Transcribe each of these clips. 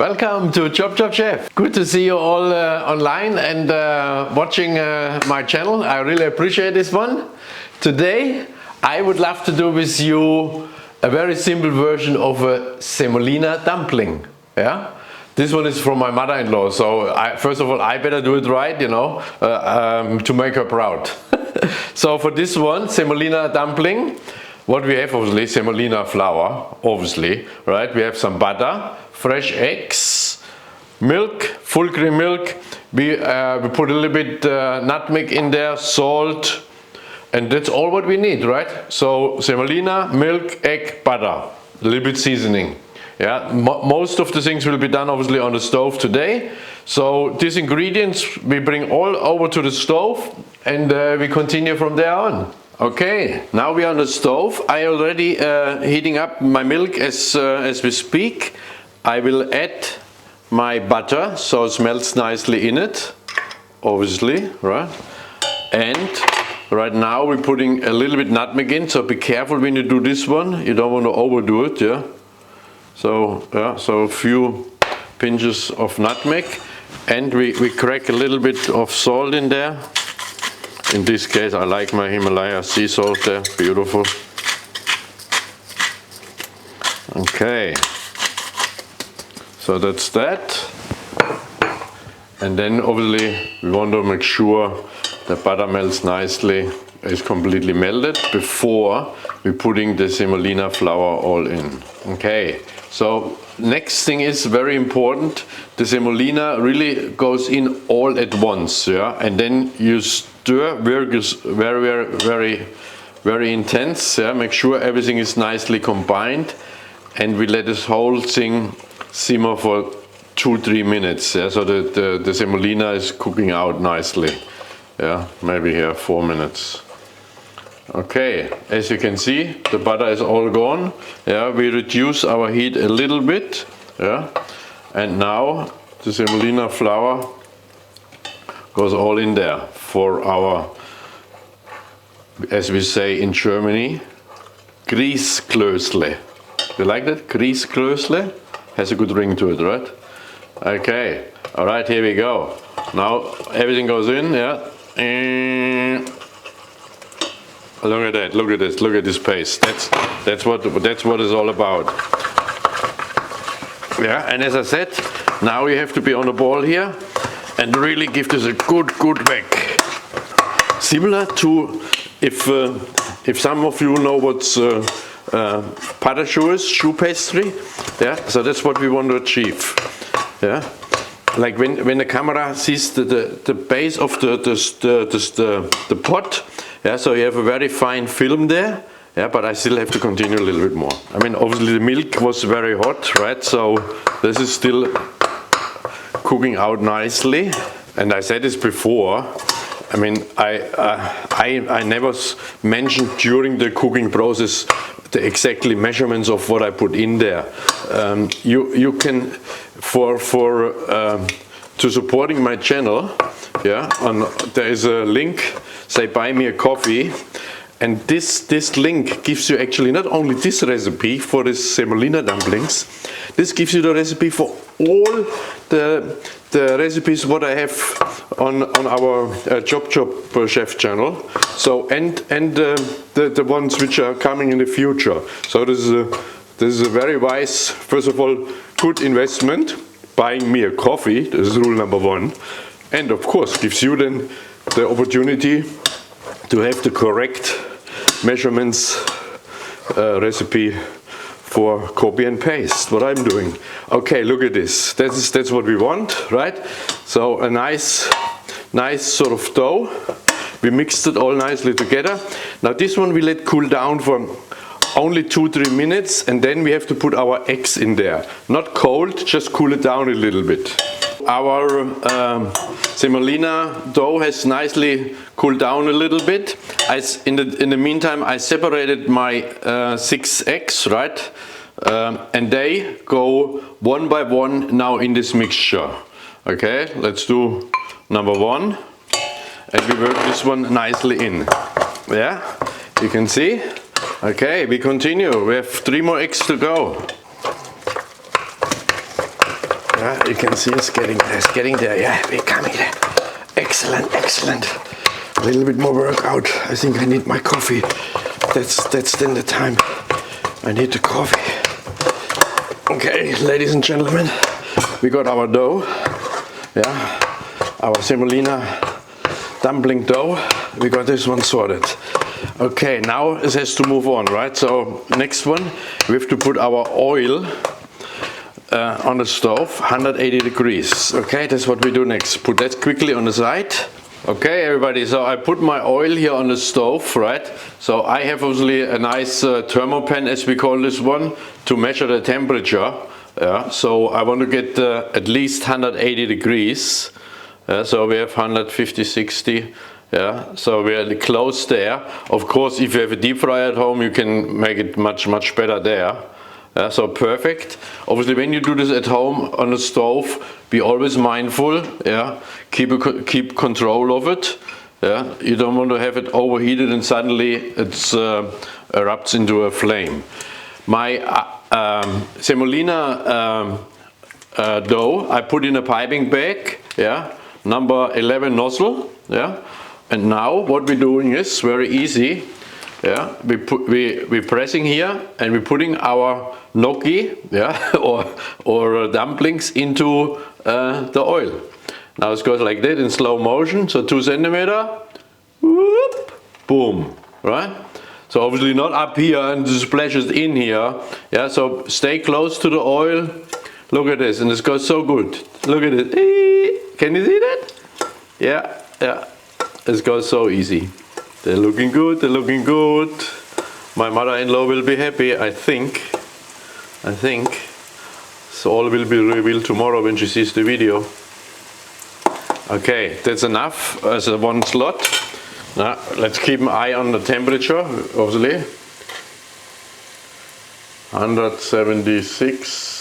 Welcome to Chop Chop Chef. Good to see you all online and watching my channel. I really appreciate this one. Today I would love to do with you a very simple version of a semolina dumpling. Yeah, this one is from my mother-in-law, so first of all I better do it right, you know, to make her proud. So for this one, semolina dumpling, what we have obviously semolina flour, obviously, right? We have some butter, fresh eggs, milk, full cream milk. We put a little bit nutmeg in there, salt, and that's all what we need, right? So semolina, milk, egg, butter, a little bit seasoning. Yeah, most of the things will be done obviously on the stove today. So these ingredients we bring all over to the stove and we continue from there on. Okay, now we are on the stove. I already heating up my milk as we speak. I will add my butter so it melts nicely in it, obviously, right? And right now we're putting a little bit nutmeg in, so be careful when you do this one. You don't want to overdo it, yeah? So, yeah, so a few pinches of nutmeg, and we crack a little bit of salt in there. In this case I like my Himalaya sea salt there, beautiful. Okay, so that's that. And then obviously we want to make sure the butter melts nicely, is completely melted before we're putting the semolina flour all in. Okay, so next thing is very important. The semolina really goes in all at once, yeah, and then you stir very intense, yeah. Make sure everything is nicely combined, and we let this whole thing simmer for 2-3 minutes, yeah, so that the semolina is cooking out nicely. Yeah, maybe here 4 minutes. Okay, as you can see, the butter is all gone. Yeah, we reduce our heat a little bit. Yeah, and now the semolina flour goes all in there for our, as we say in Germany, Grießklößle. You like that? Grießklößle has a good ring to it, right? Okay, all right, here we go. Now everything goes in, yeah. And look at that, look at this, look at this paste. That's what it's all about. Yeah, and as I said, now you have to be on the ball here and really give this a good whack. Similar to if some of you know what's Pâte is, choux pastry. Yeah, so that's what we want to achieve. Yeah. Like when the camera sees the base of the pot, yeah, so you have a very fine film there, yeah, but I still have to continue a little bit more. I mean, obviously the milk was very hot, right, so this is still cooking out nicely. And I said this before, I mean, I never mentioned during the cooking process the exactly measurements of what I put in there. You can to supporting my channel, yeah, there is a link, say buy me a coffee, and this link gives you actually not only this recipe for this semolina dumplings, this gives you the recipe for all the recipes what I have on our Chop Chop Chef channel. So and the ones which are coming in the future. So this is a very wise, first of all, good investment. Buying me a coffee, this is rule number 1, and of course gives you then the opportunity to have the correct measurements recipe for copy and paste, what I'm doing. Okay, look at this, that's what we want, right? So a nice sort of dough. We mixed it all nicely together. Now this one we let cool down for only 2-3 minutes, and then we have to put our eggs in there. Not cold, just cool it down a little bit. Our semolina dough has nicely cooled down a little bit. In the meantime, I separated my 6 eggs, right? And they go one by one now in this mixture. Okay, let's do number 1. And we work this one nicely in. Yeah, you can see. Okay, we continue. We have 3 more eggs to go. You can see it's getting there. Yeah, we're coming there. Excellent, excellent. A little bit more workout. I think I need my coffee. That's then the time. I need the coffee. Okay, ladies and gentlemen, we got our dough. Yeah, our semolina dumpling dough. We got this one sorted. Okay, now it has to move on, right? So next one, we have to put our oil on the stove, 180 degrees. Okay, that's what we do next. Put that quickly on the side. Okay, everybody, so I put my oil here on the stove, right? So I have obviously a nice thermopan, as we call this one, to measure the temperature. Yeah, so I want to get at least 180 degrees. So we have 150, 60. Yeah, so we are close there. Of course, if you have a deep fryer at home, you can make it much better there. So perfect. Obviously, when you do this at home on the stove, be always mindful. Yeah, keep control of it. Yeah, you don't want to have it overheated and suddenly it erupts into a flame. My semolina dough, I put in a piping bag. Yeah, number 11 nozzle. Yeah, and now what we're doing is very easy. Yeah, we're pressing here and we're putting our gnocchi, yeah, or dumplings into the oil. Now it goes like that in slow motion, so 2 centimeter, whoop, boom, right? So obviously not up here and it splashes in here. Yeah, so stay close to the oil. Look at this, and this goes so good. Look at it. Can you see that? Yeah, yeah. It goes so easy. They're looking good, they're looking good. My mother-in-law will be happy, I think. So all will be revealed tomorrow when she sees the video. Okay, that's enough as a one slot. Now, let's keep an eye on the temperature, obviously. 176.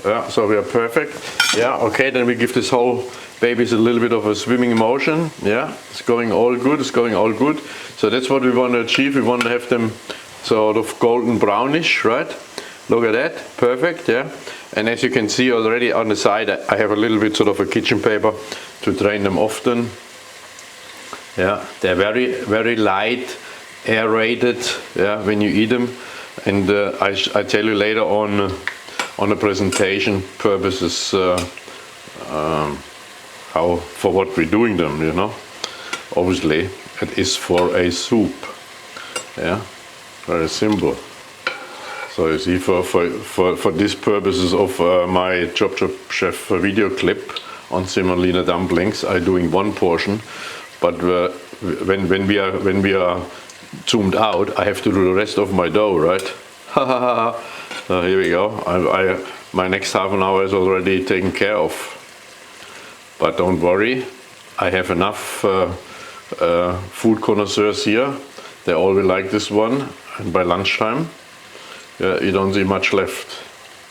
Yeah, so we are perfect. Yeah, okay, then we give this whole babies a little bit of a swimming motion. Yeah, it's going all good, it's going all good. So that's what we want to achieve. We want to have them sort of golden brownish, right? Look at that, perfect, yeah. And as you can see already on the side, I have a little bit sort of a kitchen paper to drain them often. Yeah, they're very light, aerated, yeah, when you eat them. And I tell you later on the presentation purposes how, for what we're doing them, you know. Obviously, it is for a soup. Yeah, very simple. So you see, for these purposes of my Chop Chop Chef video clip on semolina dumplings, I'm doing one portion. But when we are zoomed out, I have to do the rest of my dough, right? So here we go. My next half an hour is already taken care of. But don't worry, I have enough food connoisseurs here. They all will like this one. And by lunchtime, you don't see much left.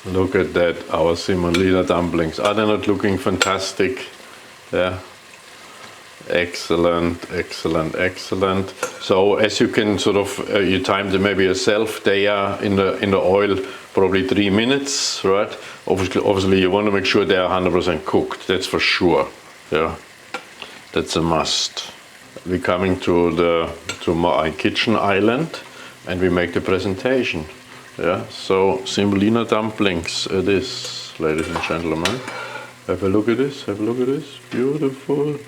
Look at that, our semolina dumplings. Are they not looking fantastic? Yeah. Excellent, excellent, excellent. So as you can sort of, you time them maybe yourself, they are in the oil probably 3 minutes, right? Obviously you want to make sure they are 100% cooked, that's for sure. Yeah, that's a must. We're coming to my kitchen island and we make the presentation. Yeah, so semolina dumplings it is, ladies and gentlemen. Have a look at this, have a look at this, beautiful.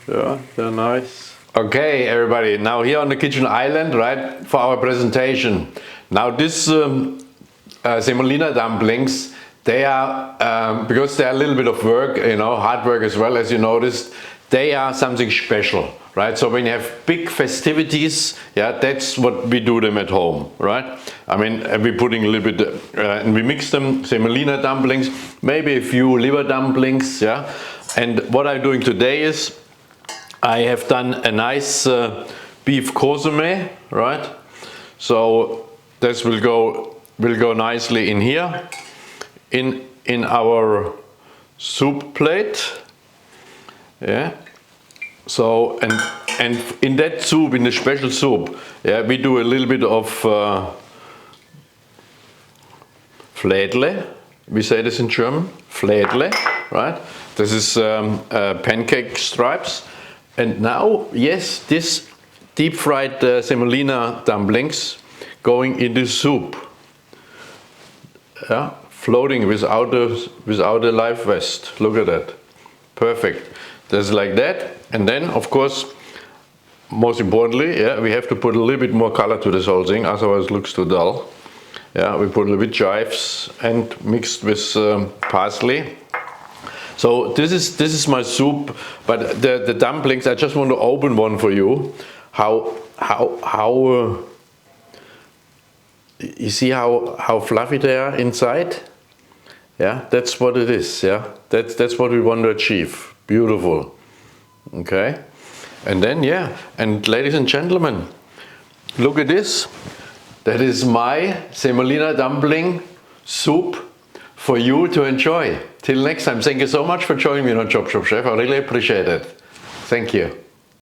Yeah, they're nice. Okay, everybody, now here on the kitchen island, right, for our presentation. Now this semolina dumplings, they are, because they're a little bit of work, you know, hard work as well, as you noticed, they are something special, right? So when you have big festivities, yeah, that's what we do them at home, right? I mean, we're putting a little bit, and we mix them, semolina dumplings, maybe a few liver dumplings, yeah? And what I'm doing today is, I have done a nice beef consommé, right? So this will go nicely in here, in our soup plate. Yeah. So and in that soup, in the special soup, yeah, we do a little bit of flädle, We say this in German, Flädle, right? This is pancake stripes. And now, yes, this deep fried semolina dumplings going into soup. Yeah, floating without a live vest. Look at that. Perfect. Just like that. And then, of course, most importantly, yeah, we have to put a little bit more color to this whole thing, otherwise it looks too dull. Yeah, we put a little bit chives and mixed with parsley. So this is my soup, but the dumplings, I just want to open one for you. You see how fluffy they are inside? Yeah, that's what it is. Yeah, that's what we want to achieve. Beautiful. Okay, and then yeah, and ladies and gentlemen, look at this. That is my semolina dumpling soup for you to enjoy. Till next time, thank you so much for joining me on Chop Chop Chef. I really appreciate it. Thank you.